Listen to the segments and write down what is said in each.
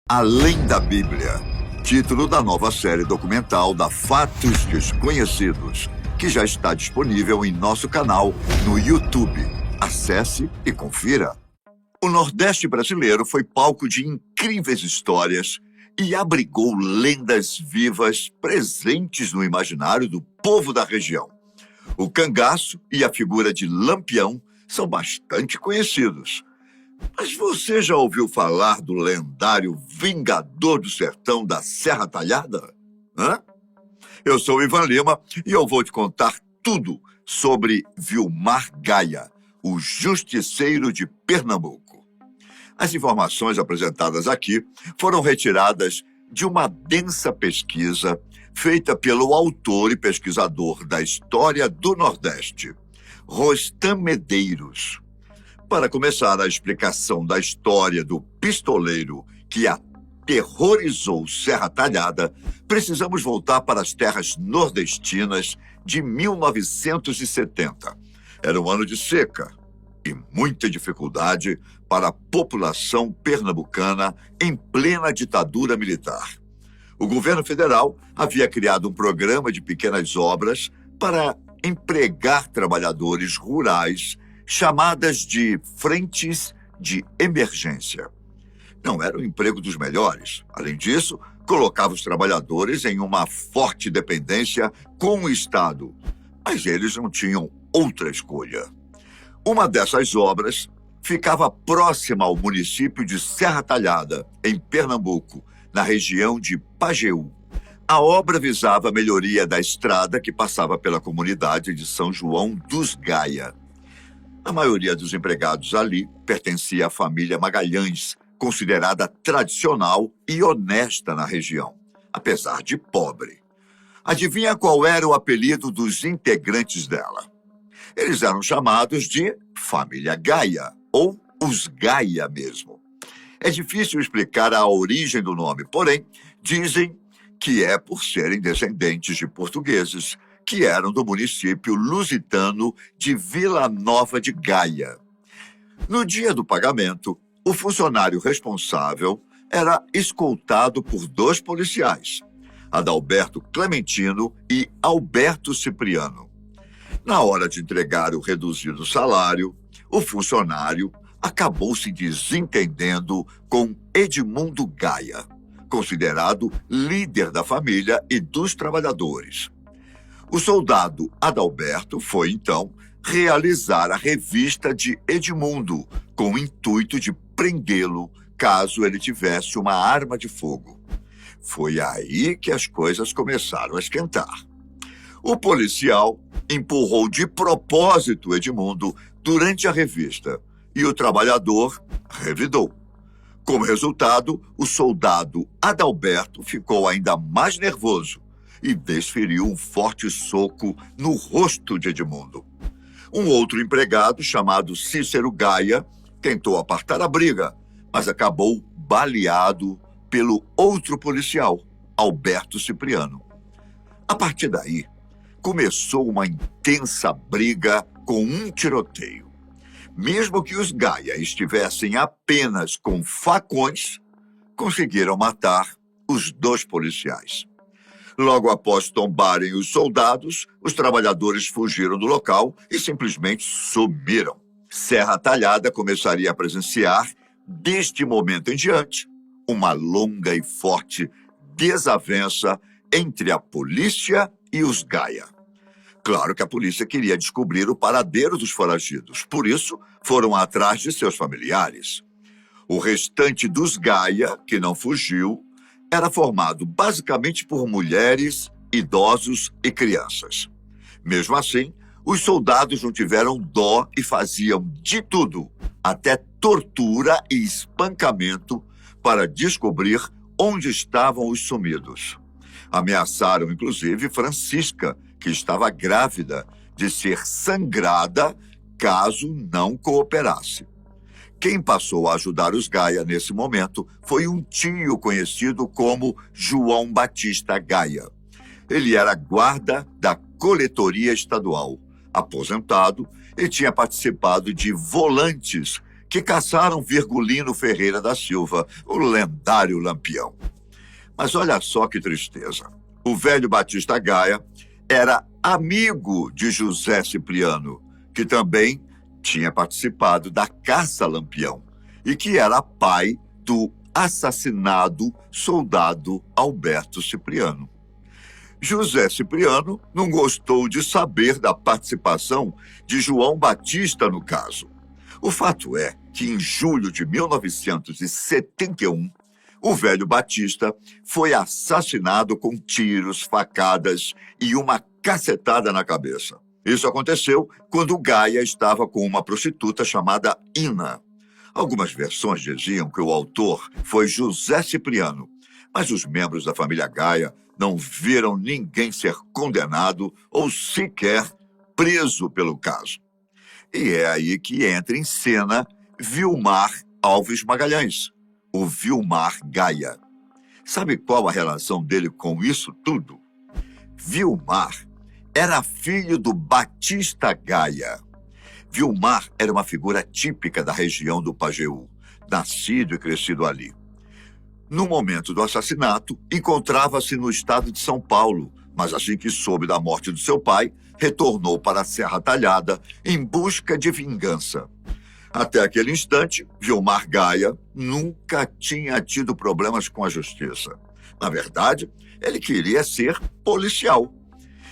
Além da Bíblia, título da nova série documental da Fatos Desconhecidos, que já está disponível em nosso canal no YouTube. Acesse e confira. O Nordeste brasileiro foi palco de incríveis histórias e abrigou lendas vivas presentes no imaginário do povo da região. O cangaço e a figura de Lampião são bastante conhecidos. Mas você já ouviu falar do lendário Vingador do Sertão da Serra Talhada? Hã? Eu sou o Ivan Lima e eu vou te contar tudo sobre Vilmar Gaia, o Justiceiro de Pernambuco. As informações apresentadas aqui foram retiradas de uma densa pesquisa feita pelo autor e pesquisador da história do Nordeste, Rostam Medeiros. Para começar a explicação da história do pistoleiro que aterrorizou Serra Talhada, precisamos voltar para as terras nordestinas de 1970. Era um ano de seca e muita dificuldade para a população pernambucana em plena ditadura militar. O governo federal havia criado um programa de pequenas obras para empregar trabalhadores rurais chamadas de frentes de emergência. Não era o emprego dos melhores. Além disso, colocava os trabalhadores em uma forte dependência com o Estado. Mas eles não tinham outra escolha. Uma dessas obras ficava próxima ao município de Serra Talhada, em Pernambuco, na região de Pajeú. A obra visava a melhoria da estrada que passava pela comunidade de São João dos Gaia. A maioria dos empregados ali pertencia à família Magalhães, considerada tradicional e honesta na região, apesar de pobre. Adivinha qual era o apelido dos integrantes dela? Eles eram chamados de Família Gaia, ou os Gaia mesmo. É difícil explicar a origem do nome, porém, dizem que é por serem descendentes de portugueses, que eram do município lusitano de Vila Nova de Gaia. No dia do pagamento, o funcionário responsável era escoltado por 2 policiais, Adalberto Clementino e Alberto Cipriano. Na hora de entregar o reduzido salário, o funcionário acabou se desentendendo com Edmundo Gaia, considerado líder da família e dos trabalhadores. O soldado Adalberto foi, então, realizar a revista de Edmundo, com o intuito de prendê-lo caso ele tivesse uma arma de fogo. Foi aí que as coisas começaram a esquentar. O policial empurrou de propósito Edmundo durante a revista e o trabalhador revidou. Como resultado, o soldado Adalberto ficou ainda mais nervoso e desferiu um forte soco no rosto de Edmundo. Um outro empregado, chamado Cícero Gaia, tentou apartar a briga, mas acabou baleado pelo outro policial, Alberto Cipriano. A partir daí, começou uma intensa briga com um tiroteio. Mesmo que os Gaia estivessem apenas com facões, conseguiram matar os 2 policiais. Logo após tombarem os soldados, os trabalhadores fugiram do local e simplesmente sumiram. Serra Talhada começaria a presenciar, deste momento em diante, uma longa e forte desavença entre a polícia e os Gaia. Claro que a polícia queria descobrir o paradeiro dos foragidos, por isso foram atrás de seus familiares. O restante dos Gaia, que não fugiu, era formado basicamente por mulheres, idosos e crianças. Mesmo assim, os soldados não tiveram dó e faziam de tudo, até tortura e espancamento, para descobrir onde estavam os sumidos. Ameaçaram, inclusive, Francisca, que estava grávida, de ser sangrada caso não cooperasse. Quem passou a ajudar os Gaia nesse momento foi um tio conhecido como João Batista Gaia. Ele era guarda da coletoria estadual, aposentado, e tinha participado de volantes que caçaram Virgulino Ferreira da Silva, o lendário Lampião. Mas olha só que tristeza. O velho Batista Gaia era amigo de José Cipriano, que também tinha participado da caça Lampião e que era pai do assassinado soldado Alberto Cipriano. José Cipriano não gostou de saber da participação de João Batista no caso. O fato é que em julho de 1971, o velho Batista foi assassinado com tiros, facadas e uma cacetada na cabeça. Isso aconteceu quando Gaia estava com uma prostituta chamada Ina. Algumas versões diziam que o autor foi José Cipriano, mas os membros da família Gaia não viram ninguém ser condenado ou sequer preso pelo caso. E é aí que entra em cena Vilmar Alves Magalhães, o Vilmar Gaia. Sabe qual a relação dele com isso tudo? Vilmar era filho do Batista Gaia. Vilmar era uma figura típica da região do Pajeú, nascido e crescido ali. No momento do assassinato, encontrava-se no estado de São Paulo, mas assim que soube da morte do seu pai, retornou para a Serra Talhada em busca de vingança. Até aquele instante, Vilmar Gaia nunca tinha tido problemas com a justiça. Na verdade, ele queria ser policial.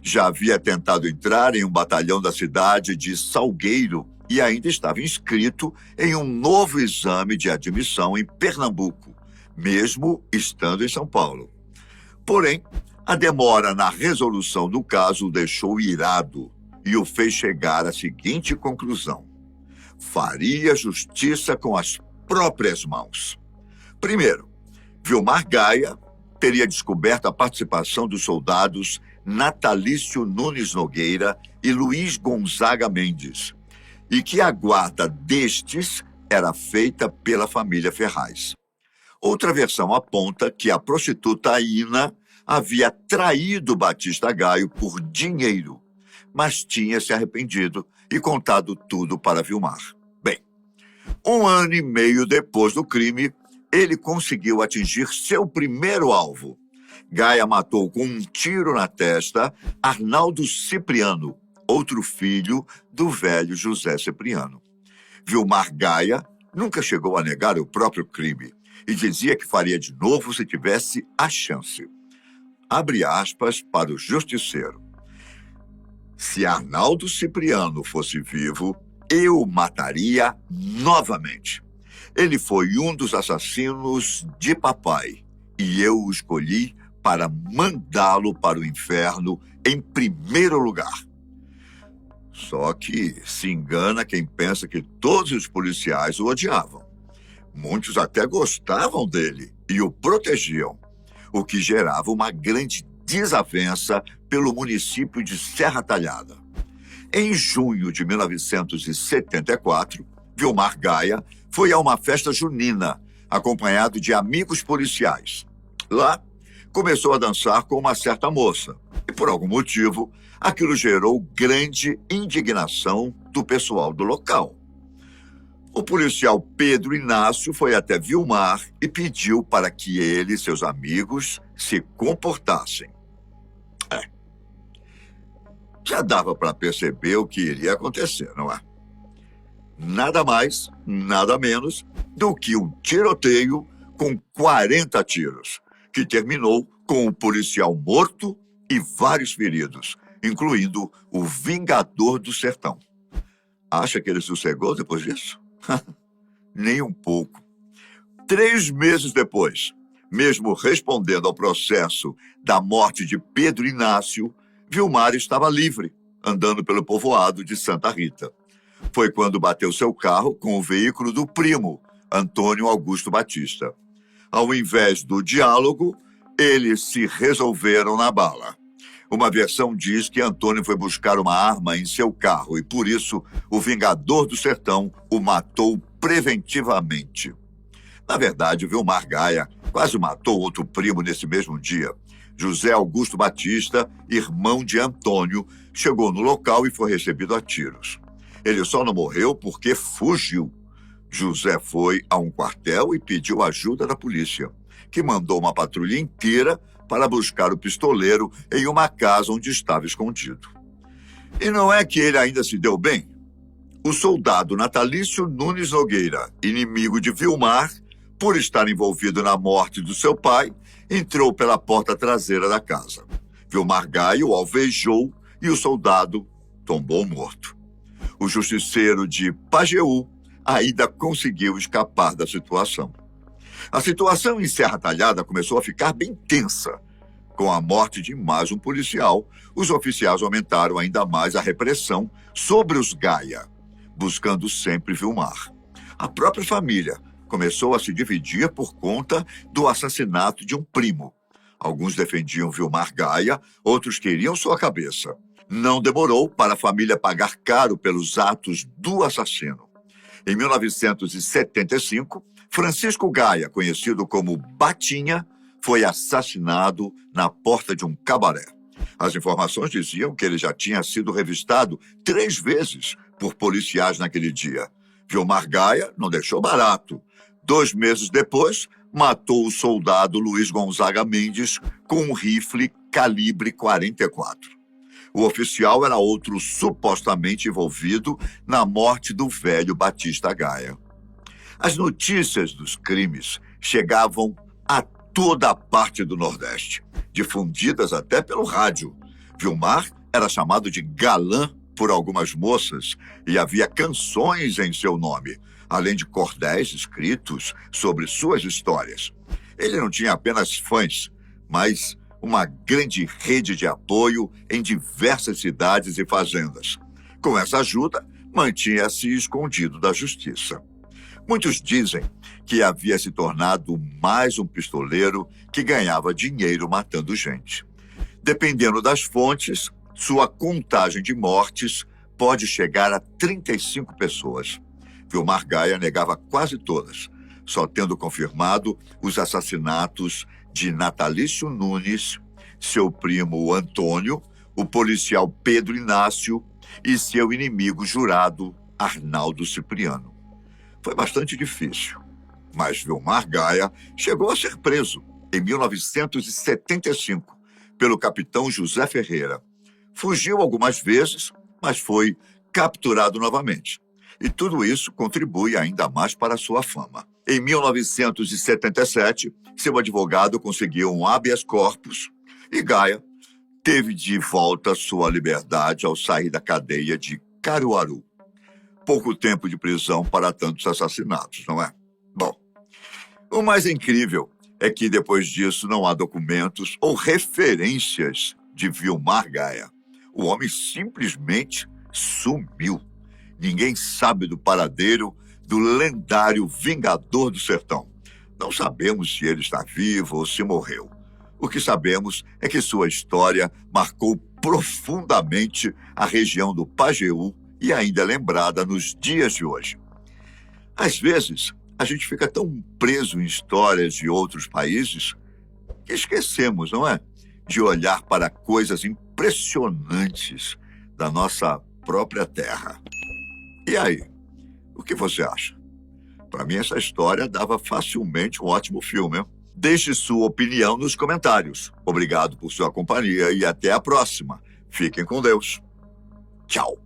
Já havia tentado entrar em um batalhão da cidade de Salgueiro e ainda estava inscrito em um novo exame de admissão em Pernambuco, mesmo estando em São Paulo. Porém, a demora na resolução do caso o deixou irado e o fez chegar à seguinte conclusão: faria justiça com as próprias mãos. Primeiro, Vilmar Gaia teria descoberto a participação dos soldados Natalício Nunes Nogueira e Luiz Gonzaga Mendes, e que a guarda destes era feita pela família Ferraz. Outra versão aponta que a prostituta Ina havia traído Batista Gaia por dinheiro, mas tinha se arrependido e contado tudo para Vilmar. Bem, 1 ano e meio depois do crime, ele conseguiu atingir seu primeiro alvo. Gaia matou com um tiro na testa Arnaldo Cipriano, outro filho do velho José Cipriano. Vilmar Gaia nunca chegou a negar o próprio crime e dizia que faria de novo se tivesse a chance. Abre aspas para o justiceiro: se Arnaldo Cipriano fosse vivo, eu o mataria novamente. Ele foi um dos assassinos de papai e eu o escolhi para mandá-lo para o inferno em primeiro lugar. Só que se engana quem pensa que todos os policiais o odiavam. Muitos até gostavam dele e o protegiam, o que gerava uma grande desavença pelo município de Serra Talhada. Em junho de 1974, Vilmar Gaia foi a uma festa junina, acompanhado de amigos policiais. Lá, começou a dançar com uma certa moça, e por algum motivo, aquilo gerou grande indignação do pessoal do local. O policial Pedro Inácio foi até Vilmar e pediu para que ele e seus amigos se comportassem. Já dava para perceber o que iria acontecer, não é? Nada mais, nada menos do que um tiroteio com 40 tiros, que terminou com o policial morto e vários feridos, incluindo o Vingador do Sertão. Acha que ele sossegou depois disso? Nem um pouco. 3 meses depois, mesmo respondendo ao processo da morte de Pedro Inácio, Vilmar estava livre, andando pelo povoado de Santa Rita. Foi quando bateu seu carro com o veículo do primo, Antônio Augusto Batista. Ao invés do diálogo, eles se resolveram na bala. Uma versão diz que Antônio foi buscar uma arma em seu carro e, por isso, o Vingador do Sertão o matou preventivamente. Na verdade, Vilmar Gaia quase matou outro primo nesse mesmo dia. José Augusto Batista, irmão de Antônio, chegou no local e foi recebido a tiros. Ele só não morreu porque fugiu. José foi a um quartel e pediu ajuda da polícia, que mandou uma patrulha inteira para buscar o pistoleiro em uma casa onde estava escondido. E não é que ele ainda se deu bem? O soldado Natalício Nunes Nogueira, inimigo de Vilmar, por estar envolvido na morte do seu pai, entrou pela porta traseira da casa. Vilmar Gaia o alvejou e o soldado tombou morto. O justiceiro de Pajeú ainda conseguiu escapar da situação. A situação em Serra Talhada começou a ficar bem tensa. Com a morte de mais um policial, os oficiais aumentaram ainda mais a repressão sobre os Gaia, buscando sempre Vilmar. A própria família começou a se dividir por conta do assassinato de um primo. Alguns defendiam Vilmar Gaia, outros queriam sua cabeça. Não demorou para a família pagar caro pelos atos do assassino. Em 1975, Francisco Gaia, conhecido como Batinha, foi assassinado na porta de um cabaré. As informações diziam que ele já tinha sido revistado 3 vezes por policiais naquele dia. Vilmar Gaia não deixou barato. 2 meses depois, matou o soldado Luiz Gonzaga Mendes com um rifle calibre 44. O oficial era outro supostamente envolvido na morte do velho Batista Gaia. As notícias dos crimes chegavam a toda a parte do Nordeste, difundidas até pelo rádio. Vilmar era chamado de galã por algumas moças e havia canções em seu nome, além de cordéis escritos sobre suas histórias. Ele não tinha apenas fãs, mas uma grande rede de apoio em diversas cidades e fazendas. Com essa ajuda, mantinha-se escondido da justiça. Muitos dizem que havia se tornado mais um pistoleiro que ganhava dinheiro matando gente. Dependendo das fontes, sua contagem de mortes pode chegar a 35 pessoas. Vilmar Gaia negava quase todas, só tendo confirmado os assassinatos de Natalício Nunes, seu primo Antônio, o policial Pedro Inácio e seu inimigo jurado Arnaldo Cipriano. Foi bastante difícil, mas Vilmar Gaia chegou a ser preso em 1975 pelo capitão José Ferreira. Fugiu algumas vezes, mas foi capturado novamente. E tudo isso contribui ainda mais para a sua fama. Em 1977, seu advogado conseguiu um habeas corpus e Gaia teve de volta sua liberdade ao sair da cadeia de Caruaru. Pouco tempo de prisão para tantos assassinatos, não é? Bom, o mais incrível é que depois disso não há documentos ou referências de Vilmar Gaia. O homem simplesmente sumiu. Ninguém sabe do paradeiro do lendário Vingador do Sertão. Não sabemos se ele está vivo ou se morreu. O que sabemos é que sua história marcou profundamente a região do Pajeú e ainda é lembrada nos dias de hoje. Às vezes, a gente fica tão preso em histórias de outros países que esquecemos, não é? De olhar para coisas impressionantes da nossa própria terra. E aí, o que você acha? Para mim, essa história dava facilmente um ótimo filme, hein? Deixe sua opinião nos comentários. Obrigado por sua companhia e até a próxima. Fiquem com Deus. Tchau.